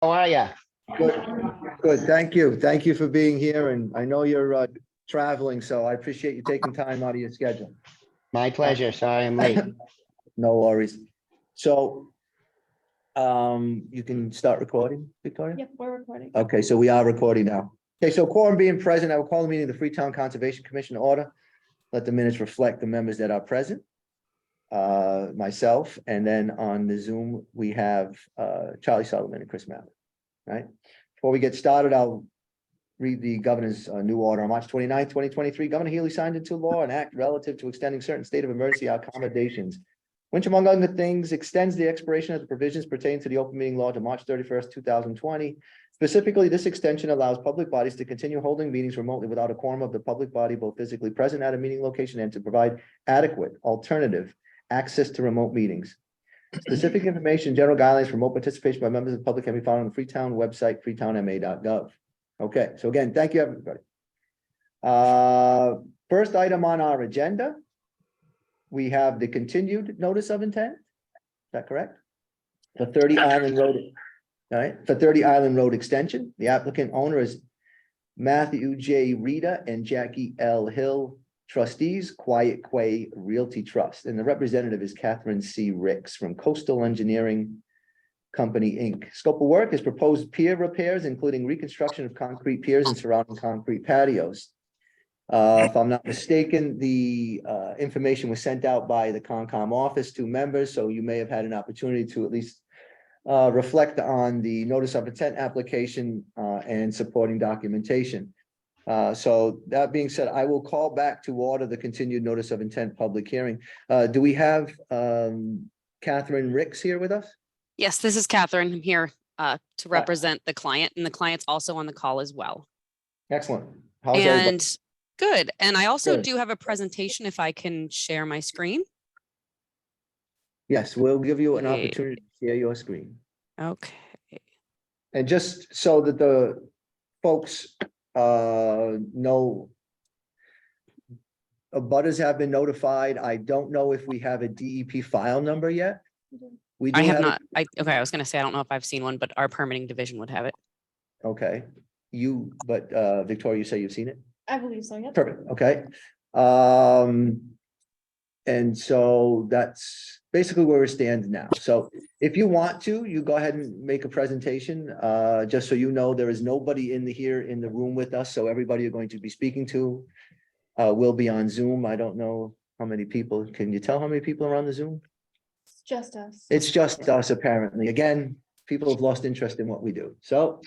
How are you? Good, good. Thank you. Thank you for being here. And I know you're traveling, so I appreciate you taking time out of your schedule. My pleasure. Sorry I'm late. No worries. So you can start recording, Victoria? Yep, we're recording. Okay, so we are recording now. Okay, so quorum being present, I will call the meeting of the Freetown Conservation Commission to order. Let the minutes reflect the members that are present. Myself, and then on the Zoom, we have Charlie Sullivan and Chris Mallett. Right? Before we get started, I'll read the governor's new order. On March 29th, 2023, Governor Healy signed into law an act relative to extending certain state of emergency accommodations, which among other things extends the expiration of the provisions pertaining to the open meeting law to March 31st, 2020. Specifically, this extension allows public bodies to continue holding meetings remotely without a quorum of the public body, both physically present at a meeting location and to provide adequate alternative access to remote meetings. Specific information, general guidelines for remote participation by members of the public can be found on the Freetown website, freetownma.gov. Okay, so again, thank you, everybody. First item on our agenda, we have the continued notice of intent. Is that correct? For 30 Island Road, all right, for 30 Island Road extension. The applicant owner is Matthew J. Rita and Jackie L. Hill, trustees, Quiet Quay Realty Trust, and the representative is Catherine C. Ricks from Coastal Engineering Company, Inc. Scope of work is proposed pier repairs, including reconstruction of concrete piers and surrounding concrete patios. If I'm not mistaken, the information was sent out by the Concom office to members, so you may have had an opportunity to at least reflect on the notice of intent application and supporting documentation. So that being said, I will call back to order the continued notice of intent public hearing. Do we have Catherine Ricks here with us? Yes, this is Catherine. I'm here to represent the client, and the client's also on the call as well. Excellent. How's everybody? And good. And I also Good. do have a presentation if I can share my screen. Yes, we'll give you an Okay. opportunity to share your screen. Okay. And just so that the folks know, abutters have been notified. I don't know if we have a DEP file number yet. We do I have it. not. Okay, I was going to say, I don't know if I've seen one, but our permitting division would have it. Okay, but Victoria, you say you've seen it? I believe so, yep. Perfect, okay. And so that's basically where we stand now. So if you want to, you go ahead and make a presentation. Just so you know, there is nobody here in the room with us. So everybody you're going to be speaking to will be on Zoom. I don't know how many people. Can you tell how many people are on the Zoom? It's just us. It's just us, apparently. Again, people have lost interest in what we do. So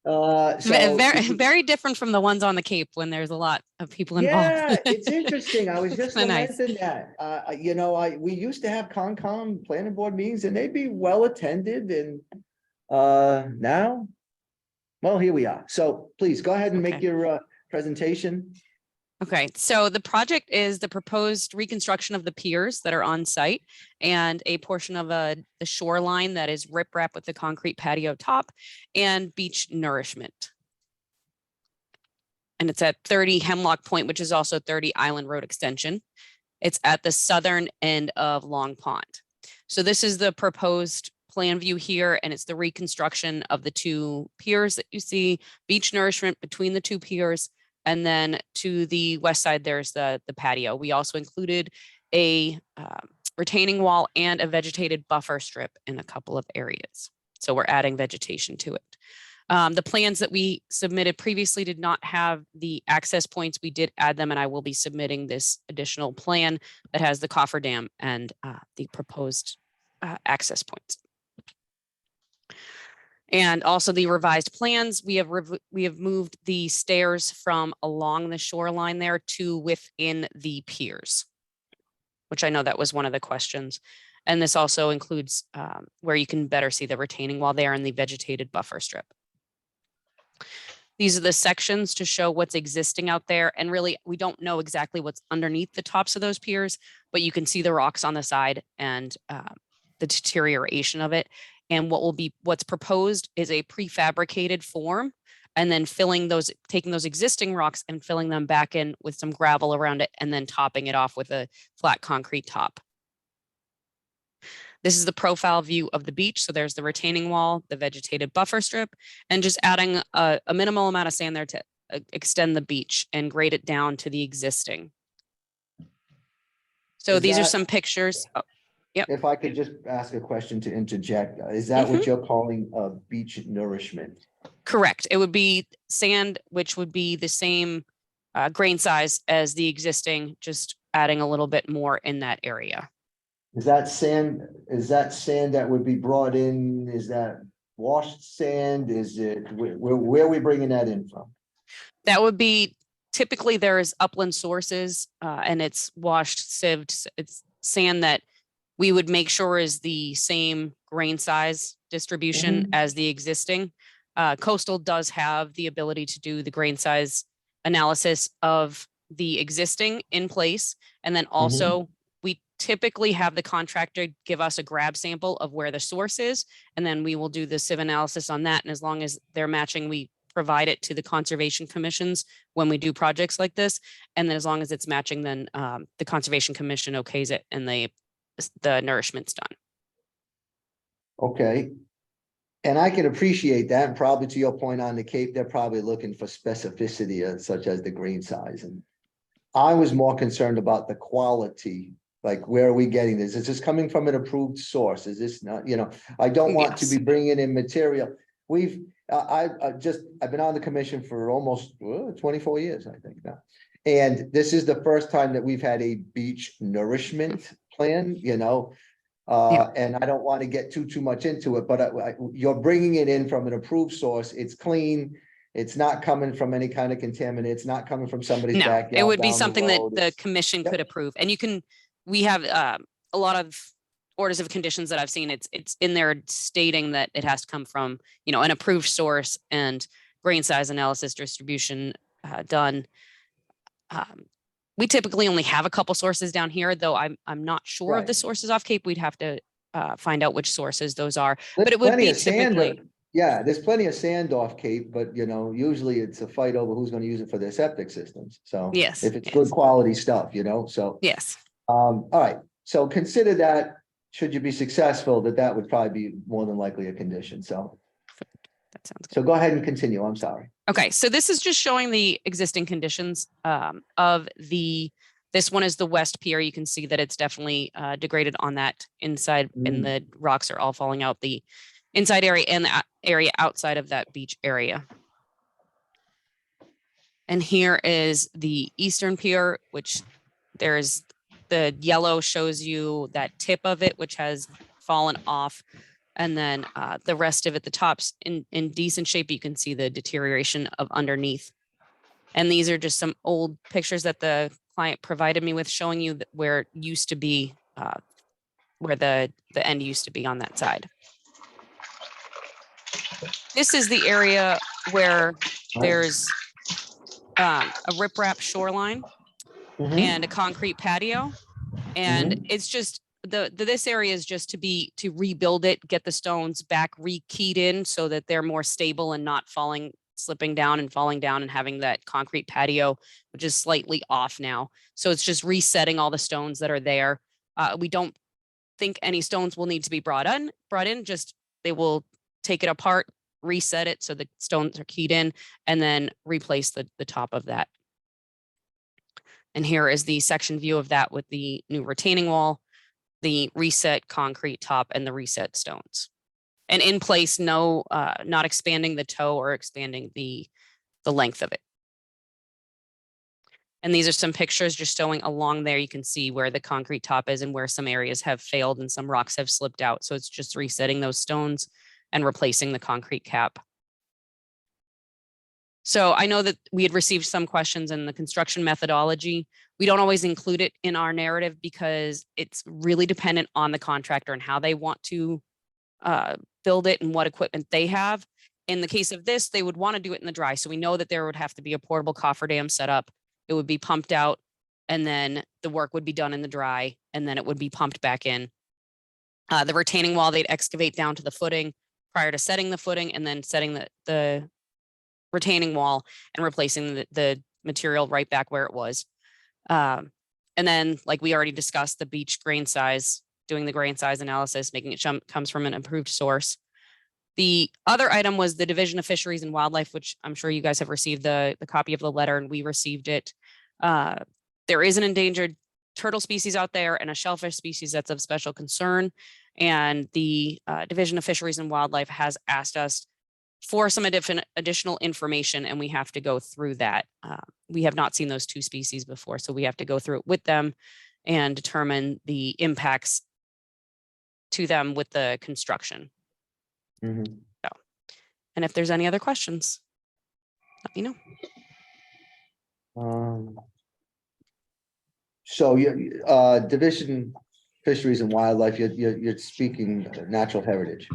Very, very different from the ones on the Cape when there's a lot of people involved. Yeah, it's interesting. I was just Kinda nice. mentioning that. You know, we used to have Concom planning board meetings and they'd be well attended, and now, well, here we are. So please go ahead and make Okay. your presentation. Okay, so the project is the proposed reconstruction of the piers that are on site and a portion of the shoreline that is riprap with the concrete patio top and beach nourishment. And it's at 30 Hemlock Point, which is also 30 Island Road Extension. It's at the southern end of Long Pond. So this is the proposed plan view here, and it's the reconstruction of the two piers that you see, beach nourishment between the two piers. And then to the west side, there's the patio. We also included a retaining wall and a vegetated buffer strip in a couple of areas. So we're adding vegetation to it. The plans that we submitted previously did not have the access points. We did add them, and I will be submitting this additional plan that has the cofferdam and the proposed access points. And also the revised plans, we have moved the stairs from along the shoreline there to within the piers, which I know that was one of the questions. And this also includes where you can better see the retaining wall there and the vegetated buffer strip. These are the sections to show what's existing out there. And really, we don't know exactly what's underneath the tops of those piers, but you can see the rocks on the side and the deterioration of it. And what's proposed is a prefabricated form, and then taking those existing rocks and filling them back in with some gravel around it, and then topping it off with a flat concrete top. This is the profile view of the beach. So there's the retaining wall, the vegetated buffer strip, and just adding a minimal amount of sand there to extend the beach and grade it down to the existing. So Is these are that- some pictures. Oh, If I could just ask a question to interject, is that what you're calling beach nourishment? correct. It would be sand, which would be the same grain size as the existing, just adding a little bit more in that area. Is that sand that would be brought in? Is that washed sand? Is it, where are we bringing that in from? That would be typically there's upland sources and it's washed, sieved. It's sand that we would make sure is the same grain size distribution as the existing. Coastal does have the ability to do the grain size analysis of the existing in place. And then also we typically have the contractor give us a grab sample of where the source is, and then we will do the sieve analysis on that. And as long as they're matching, we provide it to the conservation commissions when we do projects like this. And then as long as it's matching, then the conservation commission okays it and the nourishment's done. Okay. And I can appreciate that, and probably to your point on the Cape, they're probably looking for specificity such as the grain size. And I was more concerned about the quality, like where are we getting this? Is this coming from an approved source? Is this not, I don't want to Yes. be bringing in material. I've been on the commission for almost 24 years, I think now. And this is the first time that we've had a beach nourishment plan, and I don't want to get too much into it, but you're bringing it in from an approved source. It's clean. It's not coming from any kind of contaminant. It's not coming from somebody's No, backyard. it would be down the something that road. the commission could approve. And we have a lot of orders of conditions that I've seen. It's in there stating that it has to come from, an approved source and grain size analysis distribution done. We typically only have a couple sources down here, though I'm not sure of the Right. sources off Cape. We'd have to find out which sources those are. There's But it would plenty be of sand, typically, yeah, there's plenty of sand off Cape, but usually it's a fight over who's going to use it for their septic systems. So Yes, if it's yes. good quality stuff, so, yes. all right. So consider that, should you be successful, that would probably be more than likely a condition. So, That sounds good. so go ahead and continue. I'm sorry. Okay, so this is just showing the existing conditions of this one is the west pier. You can see that it's definitely degraded on that inside and the rocks are all falling out the inside area and the area outside of that beach area. And here is the eastern pier, which there's the yellow shows you that tip of it, which has fallen off. And then the rest of it, the top's in decent shape. You can see the deterioration of underneath. And these are just some old pictures that the client provided me with, showing you where it used to be, where the end used to be on that side. This is the area where there's a riprap shoreline and a concrete patio. And it's just this area is just to rebuild it, get the stones back re-keyed in so that they're more stable and not slipping down and falling down, and having that concrete patio, which is slightly off now. So it's just resetting all the stones that are there. We don't think any stones will need to be brought in, just they will take it apart, reset it so the stones are keyed in, and then replace the top of that. And here is the section view of that with the new retaining wall, the reset concrete top, and the reset stones. And in place, no, not expanding the toe or expanding the length of it. And these are some pictures just showing along there. You can see where the concrete top is and where some areas have failed and some rocks have slipped out. So it's just resetting those stones and replacing the concrete cap. So I know that we had received some questions in the construction methodology. We don't always include it in our narrative because it's really dependent on the contractor and how they want to build it and what equipment they have. In the case of this, they would want to do it in the dry. So we know that there would have to be a portable cofferdam set up. It would be pumped out, and then the work would be done in the dry, and then it would be pumped back in. The retaining wall, they'd excavate down to the footing prior to setting the footing, and then setting the retaining wall and replacing the material right back where it was. And then, like we already discussed, the beach grain size doing the grain size analysis, making it comes from an approved source. The other item was the Division of Fisheries and Wildlife, which I'm sure you guys have received the copy of the letter, and we received it. There is an endangered turtle species out there and a shellfish species that's of special concern. And the Division of Fisheries and Wildlife has asked us for some additional information, and we have to go through that. We have not seen those two species before, so we have to go through it with them and determine the impacts to them with the construction. Mhm. And if there's any other questions, let me know. So you, Division Fisheries and Wildlife, you're speaking natural heritage.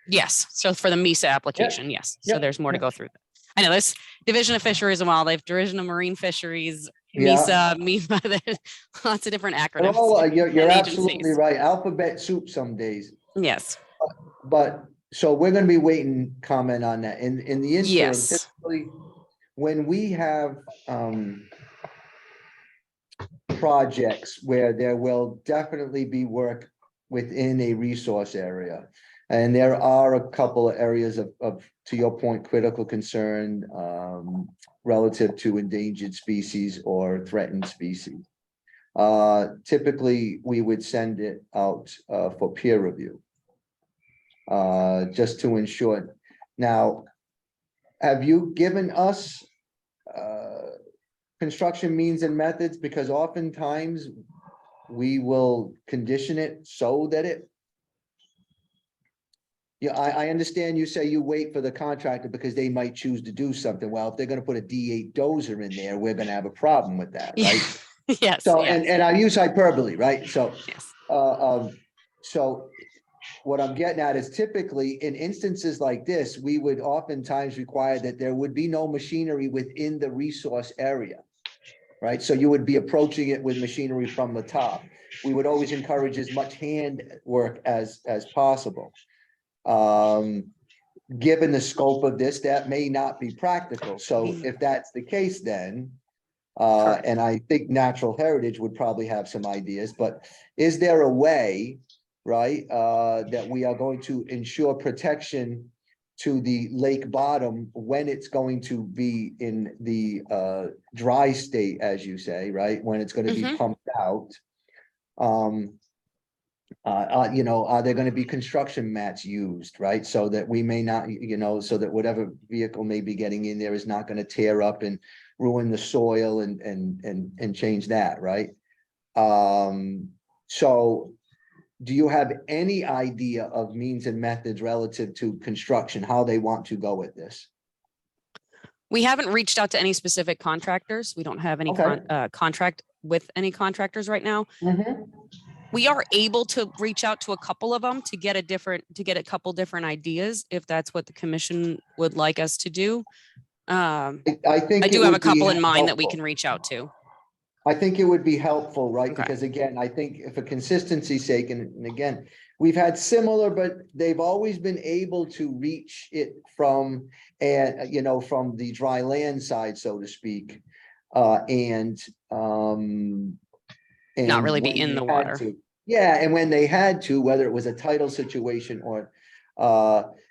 Yes, so for the MISA application, yes. So Yep. there's more to Yep. go through. I know this Division of Fisheries and Wildlife, Division of Marine Fisheries, Yeah. MISA, there's lots of different They're acronyms. all, you're and absolutely agencies. right. Alphabet soup some days. Yes, But, so we're gonna be waiting comment on that. In the interim, Yes. typically, when we have, projects where there will definitely be work within a resource area. And there are a couple of areas of, to your point, critical concern, relative to endangered species or threatened species. Typically, we would send it out, for peer review. Just to ensure. Now, have you given us, construction means and methods? Because oftentimes we will condition it so that it. Yeah, I understand you say you wait for the contractor because they might choose to do something. Well, if they're gonna put a D8 dozer in there, we're gonna have a problem with that, right? yes, So, yes, and I use hyperbole, right? So, yes. so what I'm getting at is typically in instances like this, we would oftentimes require that there would be no machinery within the resource area. Right? So you would be approaching it with machinery from the top. We would always encourage as much hand work as possible. Given the scope of this, that may not be practical. So if that's the case, then Correct. and I think Natural Heritage would probably have some ideas, but is there a way, right, that we are going to ensure protection to the lake bottom when it's going to be in the dry state, as you say, right, when it's going to be Mhm. pumped out? You know, are there going to be construction mats used, right? So that we may not, you know, so that whatever vehicle may be getting in there is not going to tear up and ruin the soil and change that, right? So do you have any idea of means and methods relative to construction, how they want to go with this? We haven't reached out to any specific contractors. We don't have any Okay. contract with any contractors right now. Mhm. We are able to reach out to a couple of them to get a couple different ideas if that's what the commission would like us to do. I think I it do have a would be couple in mind that we helpful. can reach out to. I think it would be helpful, right? Okay. Because again, I think for consistency's sake, and again, we've had similar, but they've always been able to reach it from, and you know, from the dry land side, so to speak. And Not really be when in they the had water. to. Yeah, and when they had to, whether it was a tidal situation or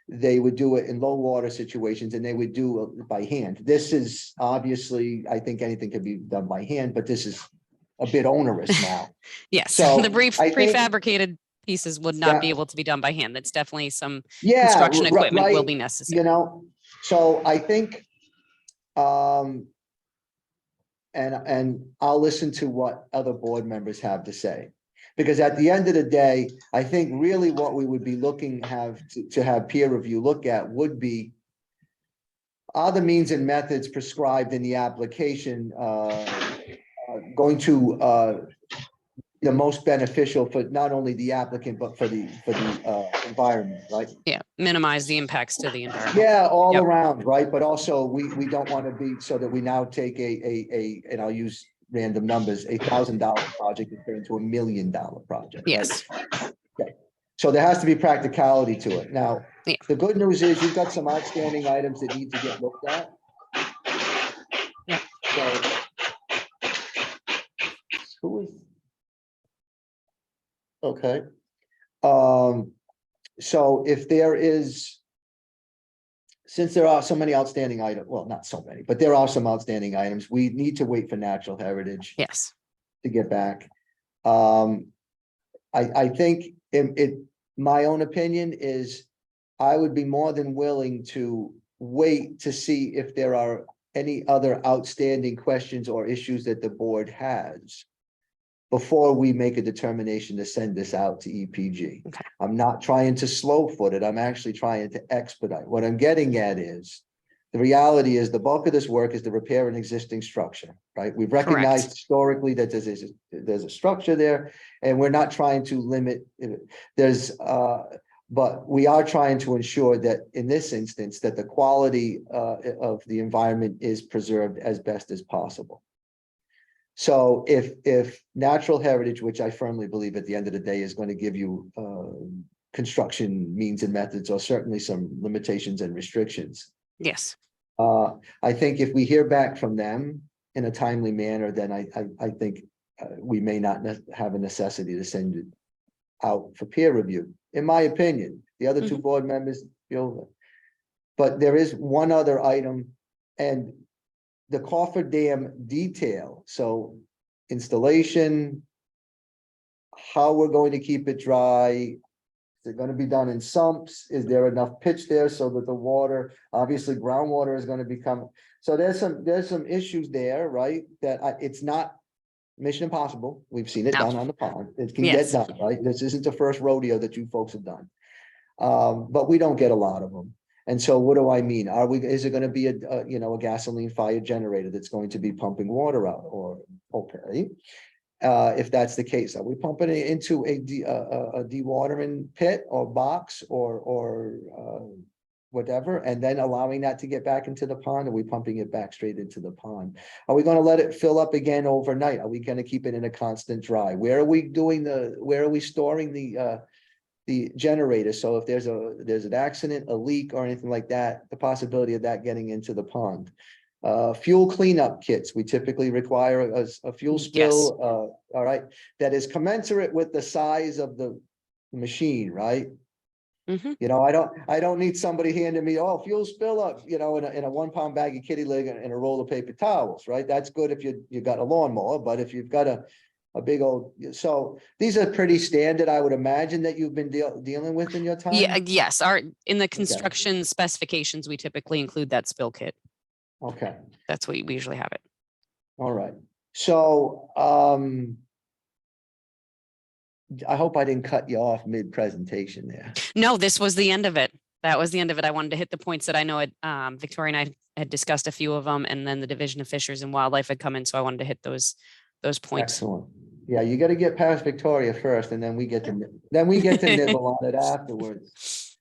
they would do it in low water situations and they would do it by hand. This is obviously, I think anything can be done by hand, but this is a bit onerous now. Yes, So, the I think- prefabricated pieces would not be Yeah. able to be done by hand. That's definitely some Yeah, construction equipment will right, be necessary. you know, so I think, and I'll listen to what other board members have to say. Because at the end of the day, I think really what we would be looking to have peer review look at would be, are the means and methods prescribed in the application going to the most beneficial for not only the applicant, but for the environment, right? Yeah, minimize the impacts to the environment. Yeah, all Yep. around, right? But also we don't want to be so that we now take and I'll use random numbers, $1,000 project and turn into $1 million project. Right? Yes, So there has to be practicality to it. Now, Yeah. the good news is you've got some outstanding items that need to get looked at. Yeah. So who is? Okay. So if there is, since there are so many outstanding items, well, not so many, but there are some outstanding items, we need to wait for natural heritage Yes. to get back. I think my own opinion is I would be more than willing to wait to see if there are any other outstanding questions or issues that the board has before we make a determination to send this out to EPG. Okay. I'm not trying to slow foot it. I'm actually trying to expedite. What I'm getting at is the reality is the bulk of this work is to repair an existing structure, right? We've recognized historically that there's a structure there, and we're not trying to limit. But we are trying to ensure that in this instance, that the quality of the environment is preserved as best as possible. So if natural heritage, which I firmly believe at the end of the day is going to give you construction means and methods, or certainly some limitations and restrictions. Yes. I think if we hear back from them in a timely manner, then I think we may not have a necessity to send it out for peer review, in my opinion. The other two board members feel, but there is one other item, and the Coffer Dam detail. So installation, how we're going to keep it dry. Is it going to be done in sumps? Is there enough pitch there so that the water, obviously groundwater is going to become, so there's some issues there, right? That it's not mission impossible. We've seen it No. done on the pond. It can Yes. get done, right? This isn't the first rodeo that you folks have done. But we don't get a lot of them. And so what do I mean? Is it going to be a gasoline fired generator that's going to be pumping water out? Or, okay. If that's the case, are we pumping it into a dewatering pit or box or whatever, and then allowing that to get back into the pond? Are we pumping it back straight into the pond? Are we going to let it fill up again overnight? Are we going to keep it in a constant dry? Where are we storing the generator? So if there's an accident, a leak or anything like that, the possibility of that getting into the pond. Fuel cleanup kits, we typically require a fuel spill, all right, that is commensurate with the size of the machine, right? Mhm. You know, I don't need somebody handing me, oh, fuel spill up, you know, in a 1 pound bag of kitty litter and a roll of paper towels, right? That's good if you got a lawnmower, but if you've got a big old, so these are pretty standard, I would imagine, that you've been dealing with in your time. Yeah. Yes. In the construction specifications, we typically include that spill kit. Okay. That's what we usually have it. All right. So, I hope I didn't cut you off mid-presentation there. No, this was the end of it. That was the end of it. I wanted to hit the points that I know Victoria and I had discussed a few of them, and then the Division of Fisheries and Wildlife had come in. So I wanted to hit those points. Excellent. Yeah, you got to get past Victoria first, and then we get to nibble on it afterwards.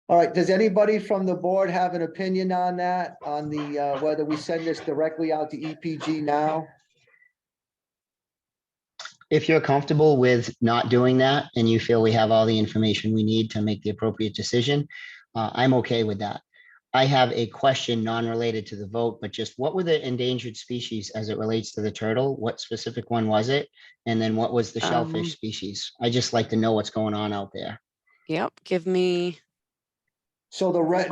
All right, does anybody from the board have an opinion on that, on the whether we send this directly out to EPG now? If you're comfortable with not doing that and you feel we have all the information we need to make the appropriate decision, I'm okay with that. I have a question non-related to the vote, but just what were the endangered species as it relates to the turtle? What specific one was it? And then what was the shellfish species? I just like to know what's going on out there. Yep. Give me. So the red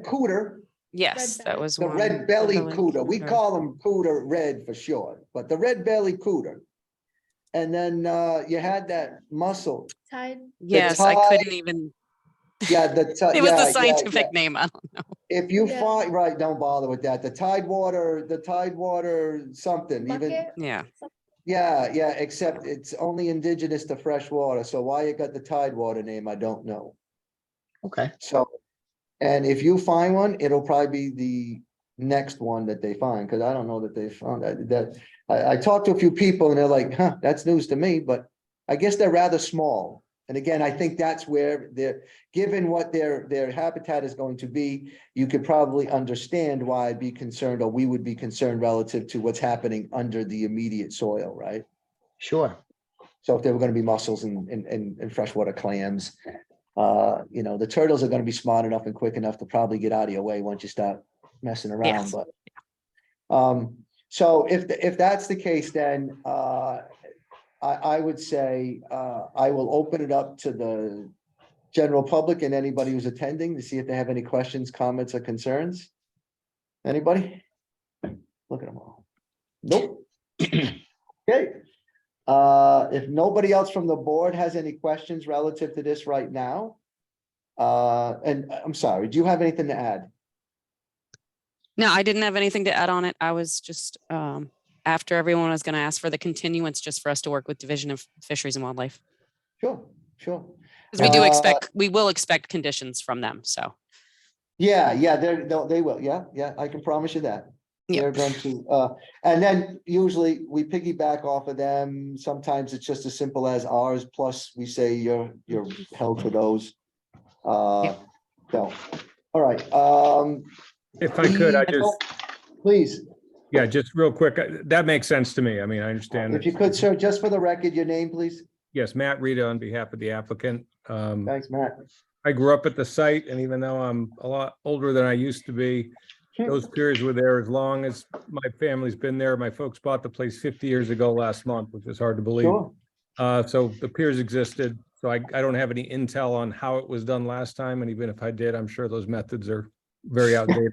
cooter, Yes, that belly. was the one. red belly belly cooter, we cooter. call them cooter red for short, but the red belly cooter. And then you had that mussel. Tide. Yes, I tide- couldn't even. Yeah, It was the scientific name. I don't know. If you Yeah. find, right, don't bother with that. The tidewater something, even, Bucket. Yeah. yeah, except it's only indigenous to fresh water. So why it got the tidewater name, I don't know. Okay. So, and if you find one, it'll probably be the next one that they find, because I don't know that they found that. I talked to a few people and they're like, huh, that's news to me, but I guess they're rather small. And again, I think that's where they're, given what their habitat is going to be, you could probably understand why I'd be concerned, or we would be concerned relative to what's happening under the immediate soil, right? Sure. So if there were going to be mussels and freshwater clams, you know, the turtles are going to be smart enough and quick enough to probably get out of your way once you start messing around. Yes. But so if that's the case, then I would say, I will open it up to the general public and anybody who's attending to see if they have any questions, comments, or concerns. Anybody? Look at them all. Nope. Okay. If nobody else from the board has any questions relative to this right now. And I'm sorry, do you have anything to add? No, I didn't have anything to add on it. I was just, after everyone was going to ask for the continuance, just for us to work with Division of Fisheries and Wildlife. Sure, sure. Because we do Uh, expect, we will expect conditions from them, so. Yeah, they will. Yeah, I can promise you that. Yep. They're going to, and then usually we piggyback off of them. Sometimes it's just as simple as ours, plus we say you're held to those. So, all right, If I could, I the- just, please, yeah, just real quick, that makes sense to me. I mean, I understand. if you could, sir, just for the record, your name, please. Yes, Matt Rita on behalf of the applicant. Thanks, Matt. I grew up at the site, and even though I'm a lot older than I used to be, those piers were there as long as my family's been there. My folks bought the place 50 years ago last month, which is hard to believe. Sure. So the piers existed, so I don't have any intel on how it was done last time, and even if I did, I'm sure those methods are very outdated.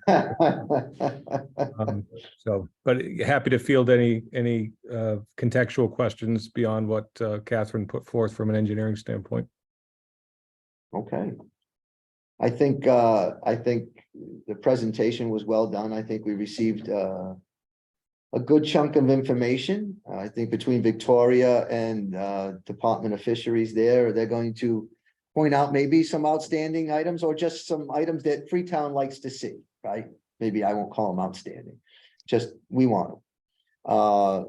So, but happy to field any contextual questions beyond what Catherine put forth from an engineering standpoint. Okay. I think the presentation was well done. I think we received a good chunk of information. I think between Victoria and Department of Fisheries there, they're going to point out maybe some outstanding items or just some items that Freetown likes to see, right? Maybe I won't call them outstanding, just we want them.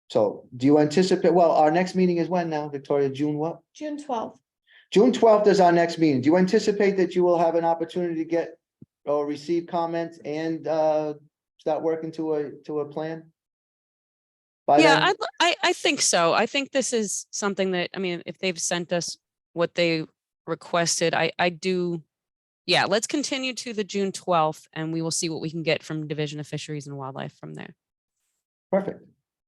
So do you anticipate, well, our next meeting is when now, Victoria, June what? June 12th. June 12th is our next meeting. Do you anticipate that you will have an opportunity to get or receive comments and start working to a plan? By Yeah, then? I think so. I think this is something that, I mean, if they've sent us what they requested, I do. Yeah, let's continue to the June 12th and we will see what we can get from Division of Fisheries and Wildlife from there. Perfect.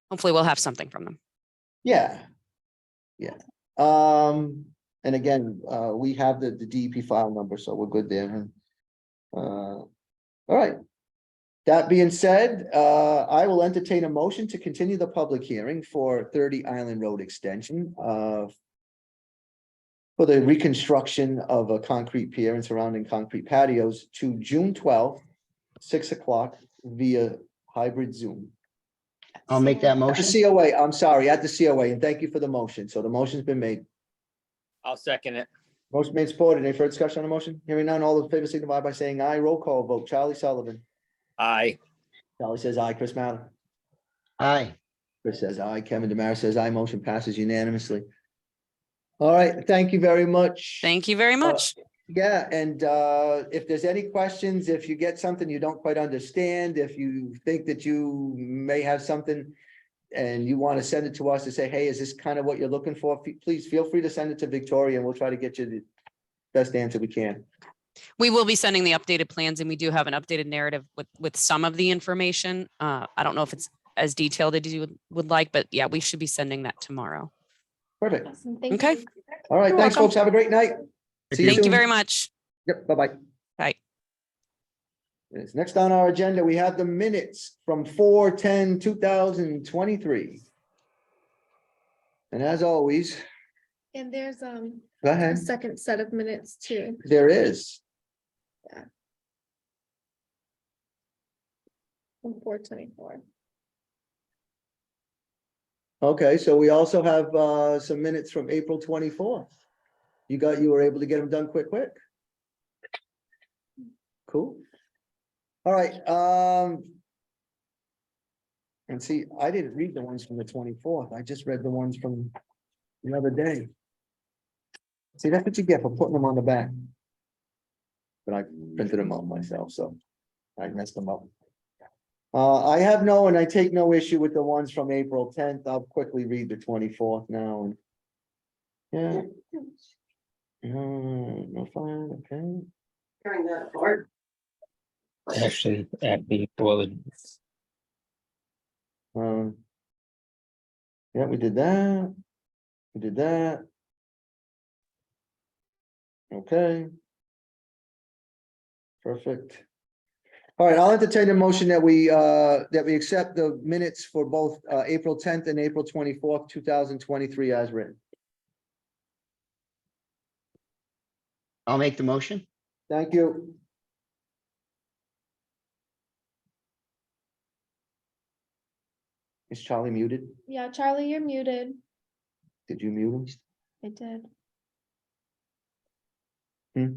Hopefully we'll have something from them. Yeah. Yeah. And again, we have the DEP file number, so we're good there. All right. That being said, I will entertain a motion to continue the public hearing for 30 Island Road extension for the reconstruction of a concrete pier and surrounding concrete patios to June 12th, 6 o'clock via hybrid Zoom. I'll make that At motion. the COA, I'm sorry, at the COA, and thank you for the motion. So the motion's been made. I'll second it. Motion made, supported. Any further discussion on the motion? Hearing none, all those in favor signify by saying aye. Roll call vote. Charlie Sullivan. Aye. Charlie says aye. Chris Mallon. Aye. Chris says aye. Kevin Demarais says aye. Motion passes unanimously. All right, thank you very much. Thank you very much. Yeah, and if there's any questions, if you get something you don't quite understand, if you think that you may have something and you want to send it to us to say, hey, is this kind of what you're looking for? Please feel free to send it to Victoria and we'll try to get you the best answer we can. We will be sending the updated plans and we do have an updated narrative with some of the information. I don't know if it's as detailed as you would like, but yeah, we should be sending that tomorrow. Perfect. Awesome. Thank Okay. you. All right, You're thanks, welcome. folks. Have a great night. See Thank you soon. very much. Yep, bye-bye. Bye. Yes, next on our agenda, we have the minutes from 4/10/2023. And as always, And there's go a ahead. second set of minutes too. There is. From 4/24. Okay, so we also have some minutes from April 24th. You were able to get them done quick. Cool. All right, and see, I didn't read the ones from the 24th. I just read the ones from the other day. See, that's what you get for putting them on the back. But I printed them out myself, so I messed them up. I have no, and I take no issue with the ones from April 10th. I'll quickly read the 24th now. And yeah. No fine, okay. Carrying that forward. Actually, before the Um, Yeah, we did that. We did that. Okay. Perfect. All right, I'll entertain a motion that we accept the minutes for both April 10th and April 24th, 2023 as written. I'll make the motion. Thank you. Is Charlie muted? Yeah, Charlie, you're muted. Did you mute him? I did. Hmm,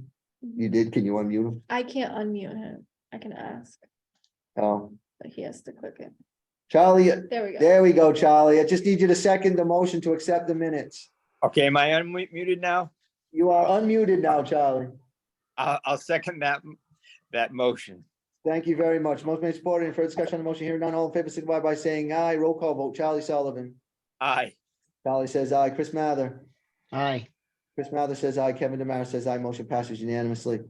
You did? Can you unmute him? I can't unmute him. I can ask, Oh, but he has to click it. Charlie, There we go. there we go, Charlie. I just need you to second the motion to accept the minutes. Okay, am I unmuted now? You are unmuted now, Charlie. I'll second that motion. Thank you very much. Motion made, supported. Any further discussion on the motion? Hearing none, all in favor, signify by saying aye. Roll call vote. Charlie Sullivan. Aye. Charlie says aye. Chris Mather. Aye. Chris Mather says aye. Kevin Demara says aye. Motion passes unanimously.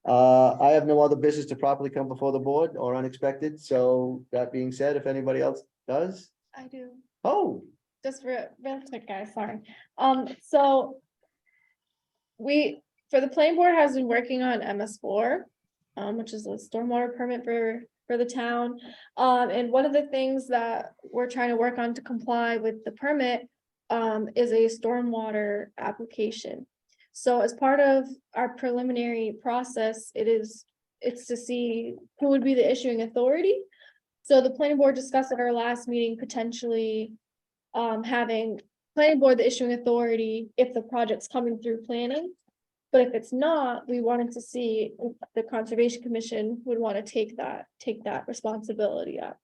I have no other business to properly come before the board or unexpected. So that being said, if anybody else does, I do. oh, Just real quick, guys, sorry. So for the planning board has been working on MS4, which is a stormwater permit for the town. And one of the things that we're trying to work on to comply with the permit is a stormwater application. So as part of our preliminary process, it's to see who would be the issuing authority. So the planning board discussed at our last meeting, potentially having planning board the issuing authority if the project's coming through planning. But if it's not, we wanted to see if the Conservation Commission would want to take that responsibility up.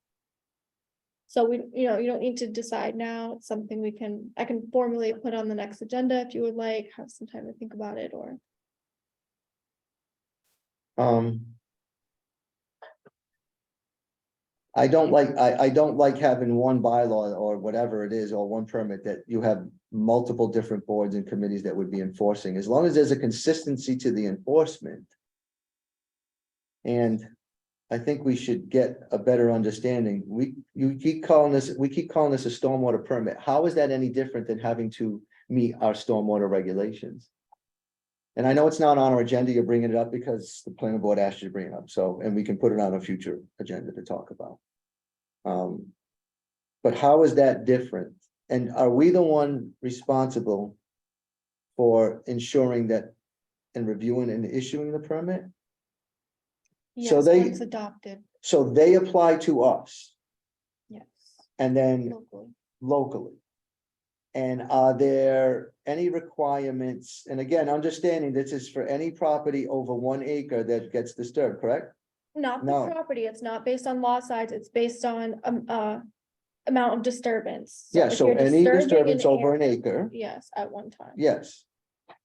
So you don't need to decide now. It's something I can formally put on the next agenda if you would like, have some time to think about it or. I don't like having one bylaw or whatever it is, or one permit that you have multiple different boards and committees that would be enforcing, as long as there's a consistency to the enforcement. And I think we should get a better understanding. We keep calling this a stormwater permit. How is that any different than having to meet our stormwater regulations? And I know it's not on our agenda, you're bringing it up because the planning board asked you to bring it up, so, and we can put it on a future agenda to talk about. But how is that different? And are we the one responsible for ensuring that and reviewing and issuing the permit? So Yes, they- once adopted, So they apply to us yes, and then locally. locally. And are there any requirements? And again, understanding this is for any property over 1 acre that gets disturbed, correct? Not the No. property, it's not based on lot size, it's based on amount of disturbance. Yeah, if so you're any disturbing disturbance over an area- acre, Yes, at one time. yes.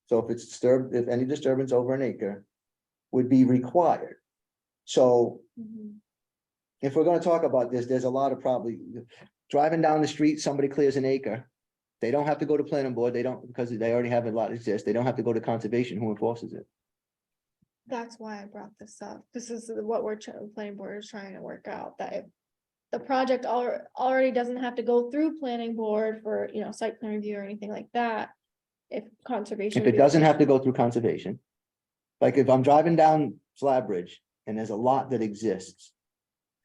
So if it's disturbed, if any disturbance over an acre would be required. So Mhm. if we're gonna talk about this, there's a lot of probably driving down the street, somebody clears an acre. They don't have to go to planning board, they don't, because they already have a lot exist, they don't have to go to conservation, who enforces it? That's why I brought this up. This is what planning board is trying to work out, that if the project already doesn't have to go through planning board for, site plan review or anything like that. If conservation. If it doesn't have to go through conservation. Like if I'm driving down Slab Bridge and there's a lot that exists,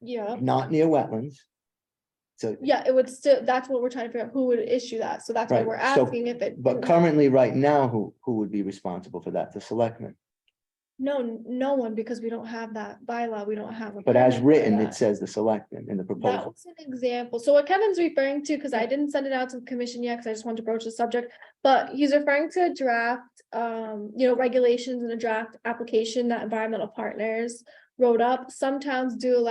Yeah, not near wetlands. So, yeah, it would still, that's what we're trying to figure out, who would issue that, so that's why Right, we're so- asking if it. but currently, right now, who would be responsible for that? The selectmen. No one, because we don't have that bylaw, we don't have. a But as permit for written, that. it says the selectmen in the That proposal. was an example. So what Kevin's referring to, because I didn't send it out to the commission yet, because I just wanted to broach the subject, but he's referring to a draft, regulations and a draft application that environmental partners wrote up. Some towns do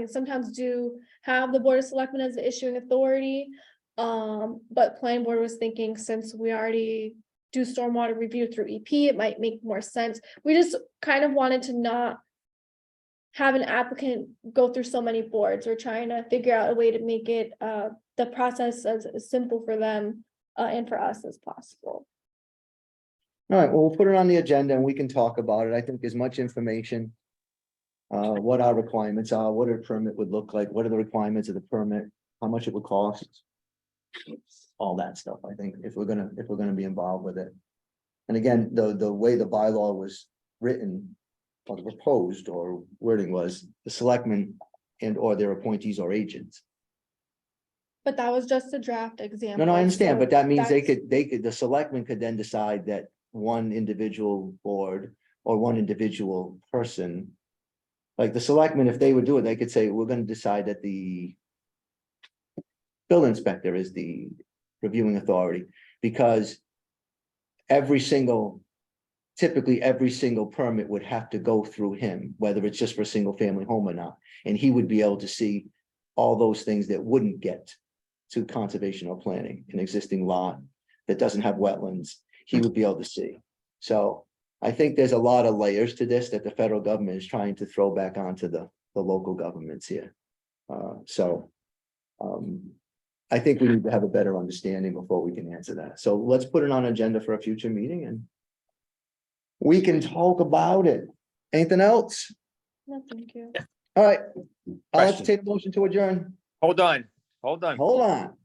sometimes do have the board of selectmen as the issuing authority. But planning board was thinking, since we already do stormwater review through EP, it might make more sense. We just kind of wanted to not have an applicant go through so many boards. We're trying to figure out a way to make it the process as simple for them and for us as possible. All right, well, we'll put it on the agenda and we can talk about it. I think as much information. What our requirements are, what a permit would look like, what are the requirements of the permit, how much it would cost. all that stuff, I think, if we're gonna be involved with it. And again, the way the bylaw was written, or proposed, or wording was, the selectmen and or their appointees or agents. But that was just a draft example. No, I understand, but that means that's- the selectmen could then decide that one individual board or one individual person. Like the selectmen, if they would do it, they could say, we're gonna decide that the building inspector is the reviewing authority, because typically every single permit would have to go through him, whether it's just for a single family home or not. And he would be able to see all those things that wouldn't get to conservation or planning, an existing lot that doesn't have wetlands, he would be able to see. So I think there's a lot of layers to this that the federal government is trying to throw back onto the local governments here. I think we need to have a better understanding before we can answer that. So let's put it on agenda for a future meeting and we can talk about it. Anything else? No, thank you. All right, I'll Question. entertain a motion to adjourn. Hold on. Hold on.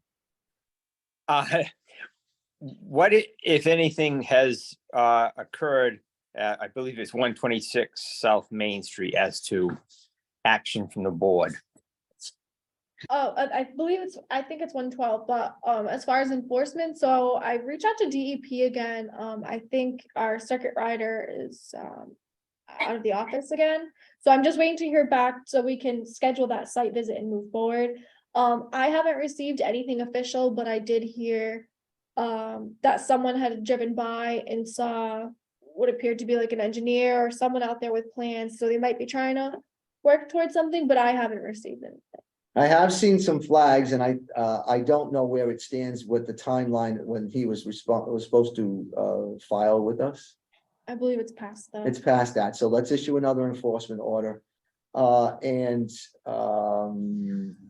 What if anything has occurred, I believe it's 126 South Main Street, as to action from the board? Oh, I believe I think it's 112, but as far as enforcement, so I reached out to DEP again. I think our circuit rider is out of the office again. So I'm just waiting to hear back so we can schedule that site visit and move forward. I haven't received anything official, but I did hear that someone had driven by and saw what appeared to be like an engineer or someone out there with plans, so they might be trying to work towards something, but I haven't received anything. I have seen some flags and I don't know where it stands with the timeline when he was supposed to file with us. I believe it's past though. It's past that, so let's issue another enforcement order.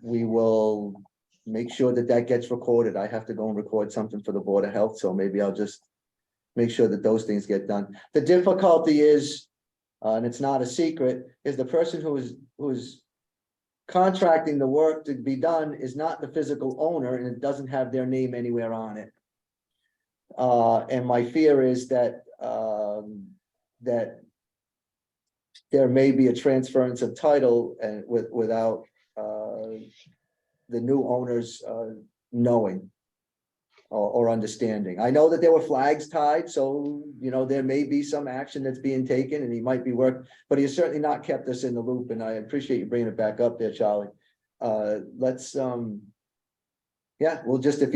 We will make sure that that gets recorded. I have to go and record something for the Board of Health, so maybe I'll just make sure that those things get done. The difficulty is, and it's not a secret, is the person who's contracting the work to be done is not the physical owner and it doesn't have their name anywhere on it. And my fear is that that there may be a transference of title and without the new owners knowing or understanding. I know that there were flags tied, so there may be some action that's being taken and he might be but he has certainly not kept us in the loop, and I appreciate you bringing it back up there, Charlie. Let's yeah, we'll just, if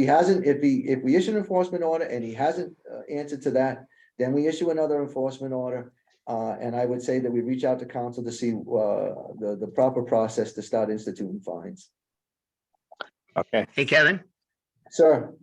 we issue an enforcement order and he hasn't answered to that, then we issue another enforcement order. And I would say that we reach out to council to see the proper process to start instituting fines. Okay. Hey, Kevin. Sir,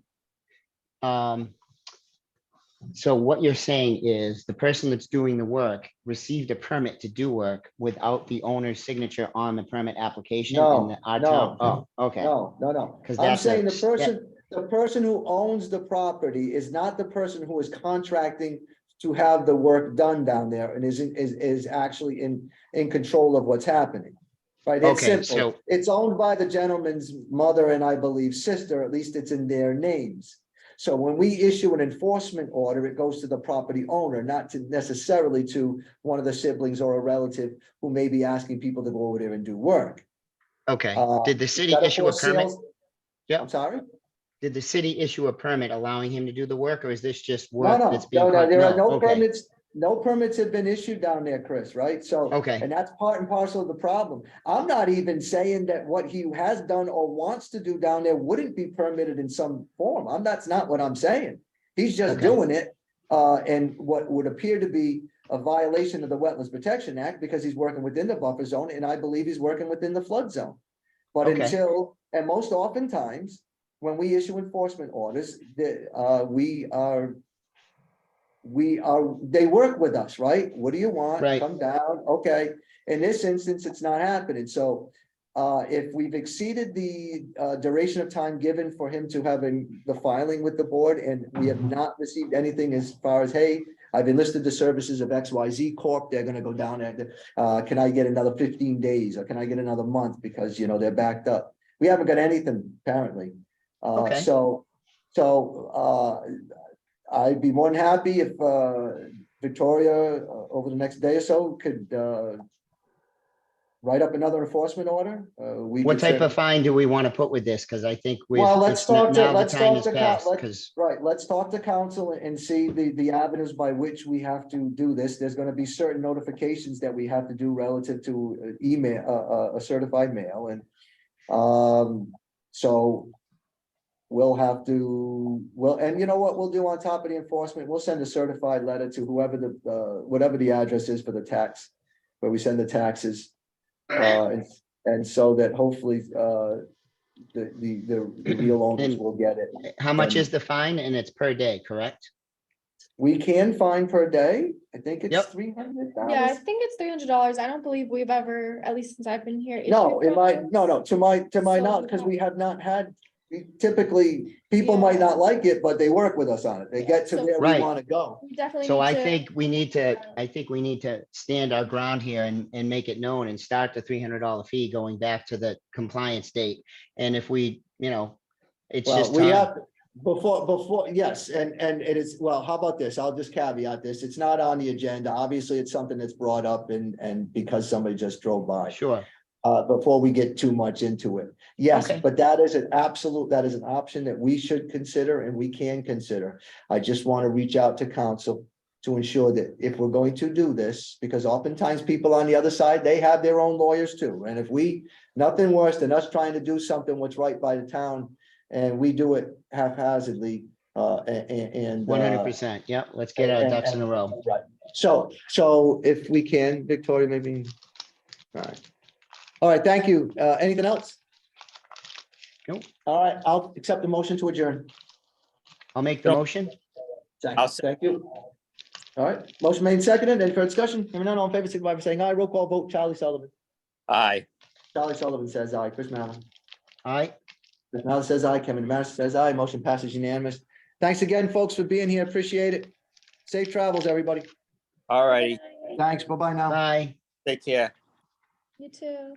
So what you're saying is the person that's doing the work received a permit to do work without the owner's signature on the permit application No, in our no. town? Oh, okay. no. 'Cause I'm that's saying a the person who owns the property is not the person who is contracting to have the work done down there and is actually in control of what's happening. Right, it's Okay, simple. so- It's owned by the gentleman's mother and I believe sister, at least it's in their names. So when we issue an enforcement order, it goes to the property owner, not to necessarily to one of the siblings or a relative who may be asking people to go over there and do work. Okay. Uh, Did the city That issue a for permit? sales- Yep. I'm sorry? Did the city issue a permit allowing him to do the work, or is this just No, work no, that's being? no, there are no Okay. permits. No permits have been issued down there, Chris, right? So. Okay. And that's part and parcel of the problem. I'm not even saying that what he has done or wants to do down there wouldn't be permitted in some form. That's not what I'm saying. He's just Okay. doing it. And what would appear to be a violation of the Wetlands Protection Act because he's working within the buffer zone, and I believe he's working within the flood zone. But Okay. and most oftentimes, when we issue enforcement orders, they work with us, right? What do you want? Right. Come down, okay. In this instance, it's not happening, so if we've exceeded the duration of time given for him to have the filing with the board, and we have not received anything as far as, hey, I've enlisted the services of XYZ Corp, they're gonna go down there, can I get another 15 days, or can I get another month, because they're backed up? We haven't got anything, apparently. Okay. So, I'd be more than happy if, Victoria, over the next day or so could, write up another enforcement order. We What could type send- of fine do we want to put with this? Because I think we've, Well, let's it's not- talk to, now the let's time talk is to, passed, let's, because, right, let's talk to council and see the avenues by which we have to do this. There's gonna be certain notifications that we have to do relative to email, a certified mail and, so we'll have to, well, and you know what we'll do on top of the enforcement? We'll send a certified letter to whoever the, whatever the address is for the tax, where we send the taxes. And so that hopefully, the real owners And- will get it. how much is the fine? And it's per day, correct? We can fine per day. I think it's Yep. $300. Yeah, I think it's $300. I don't believe we've ever, at least since I've been here. No, issued it might, no, those. to my So, knowledge, because we have not had, typically, people Yeah. might not like it, but they work with us on it. They get to So- where we Right. want to go. We definitely So need I to- think we need to, stand our ground here and make it known and start the $300 fee going back to the compliance date. And if we, it's Well, just we time. have, before, yes, and it is, well, how about this? I'll just caveat this. It's not on the agenda. Obviously, it's something that's brought up and because somebody just drove by. Sure. Before we get too much into it. Yes, Okay. but that is an option that we should consider and we can consider. I just want to reach out to council to ensure that if we're going to do this, because oftentimes people on the other side, they have their own lawyers too. And if nothing worse than us trying to do something what's right by the town and we do it haphazardly, and. 100%. Yep. Let's get our ducks in a row. Right, so if we can, Victoria, maybe. All right, thank you. Anything else? Nope. All right, I'll accept the motion to adjourn. I'll make the Yep. motion. I'll se- Thank you. All right, motion made and seconded. Any further discussion? Hearing none, all in favor, signify by saying aye. Roll call vote, Charlie Sullivan. Aye. Charlie Sullivan says aye. Chris Mallon. All right. Chris Mallon says aye. Kevin Master says aye. Motion passes unanimous. Thanks again, folks, for being here. Appreciate it. Safe travels, everybody. All righty. Thanks. Bye-bye now. Bye. Take care. You too.